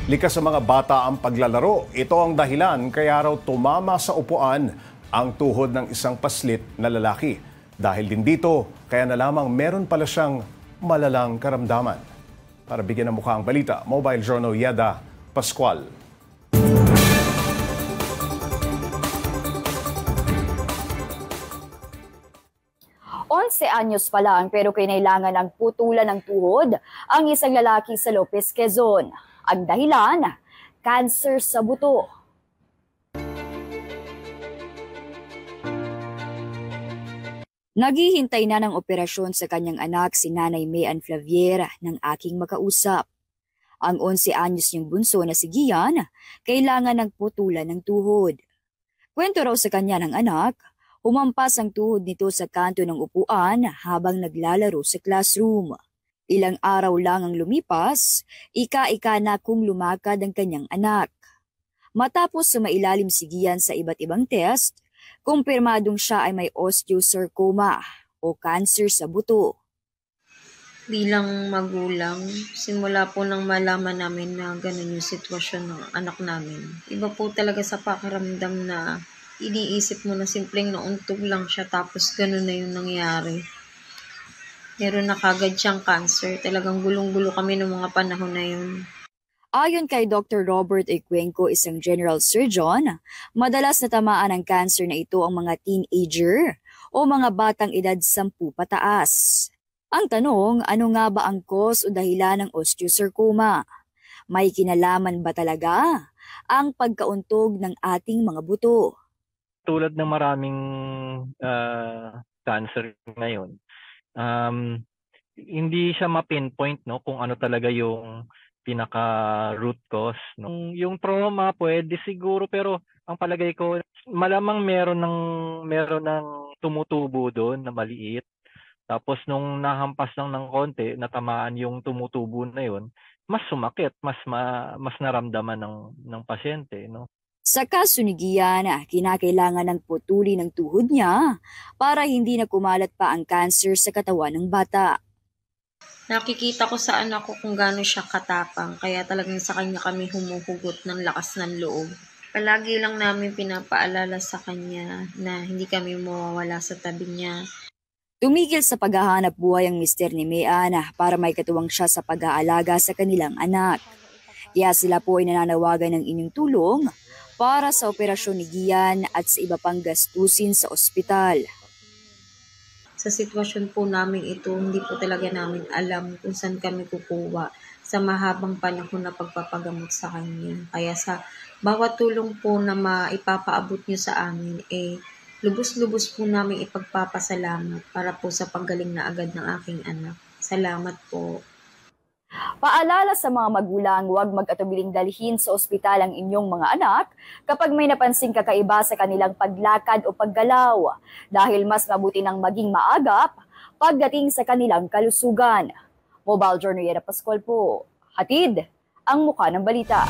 Likas sa mga bata ang paglalaro. Ito ang dahilan kaya raw tumama sa upuan ang tuhod ng isang paslit na lalaki. Dahil din dito, kaya na lamang meron pala siyang malalang karamdaman. Para bigyan ng mukha ang balita, Mobile Journal Yeda Pascual. 11 anyos pa lang pero kinailangan ng putulan ng tuhod ang isang lalaki sa Lopez, Quezon. Ang dahilan, cancer sa buto. Naghihintay na ng operasyon sa kanyang anak si Nanay Mayan Flaviera ng aking makausap. Ang 11 anyos niyang bunso na si Gian, kailangan ng putulan ng tuhod. Kwento raw sa kanya ng anak, humampas ang tuhod nito sa kanto ng upuan habang naglalaro sa classroom. Ilang araw lang ang lumipas, ika-ika na kung lumakad ang kanyang anak. Matapos sumailalim si Gian sa iba't ibang test, kumpirmadong siya ay may osteosarcoma o cancer sa buto. Bilang magulang, simula po nang malaman namin na ganun yung sitwasyon ng anak namin. Iba po talaga sa pakiramdam na iniisip mo na simpleng nauntog lang siya tapos ganun na yung nangyari. Meron na kagad siyang cancer. Talagang gulong-gulo kami ng mga panahon na yun. Ayon kay Dr. Robert Ecuenco, isang general surgeon, madalas natamaan ng cancer na ito ang mga teenager o mga batang edad 10 pataas. Ang tanong, ano nga ba ang cause o dahilan ng osteosarcoma? May kinalaman ba talaga ang pagkauntog ng ating mga buto? Tulad ng maraming cancer ngayon, hindi siya ma-pinpoint kung ano talaga yung pinaka-root cause. Yung trauma pwede siguro, pero ang palagay ko, malamang meron ng tumutubo doon na maliit. Tapos nung nahampas lang ng konti, natamaan yung tumutubo na yun, mas sumakit, mas naramdaman ng pasyente. Sa kaso ni Gian, kinakailangan ng putulin ng tuhod niya para hindi na kumalat pa ang cancer sa katawan ng bata. Nakikita ko sa anak ko kung gaano siya katapang, kaya talagang sa kanya kami humuhugot ng lakas ng loob. Palagi lang namin pinapaalala sa kanya na hindi kami mawawala sa tabi niya. Tumigil sa paghahanap buhay ang mister ni Mayan para may katuwang siya sa pag-aalaga sa kanilang anak. Kaya sila po ay nananawagan ng inyong tulong para sa operasyon ni Gian at sa iba pang gastusin sa ospital. Sa sitwasyon po namin ito, hindi po talaga namin alam kung saan kami kukuha sa mahabang panahon na pagpapagamot sa kanya. Kaya sa bawat tulong po na maipapaabot niyo sa amin, lubos-lubos po namin ipagpapasalamat para po sa paggaling na agad ng aking anak. Salamat po. Paalala sa mga magulang, huwag mag-atubiling dalhin sa ospital ang inyong mga anak kapag may napansing kakaiba sa kanilang paglakad o paggalaw dahil mas mabuti nang maging maagap pagdating sa kanilang kalusugan. Mobile Journal Yeda Pascual po, hatid ang mukha ng balita.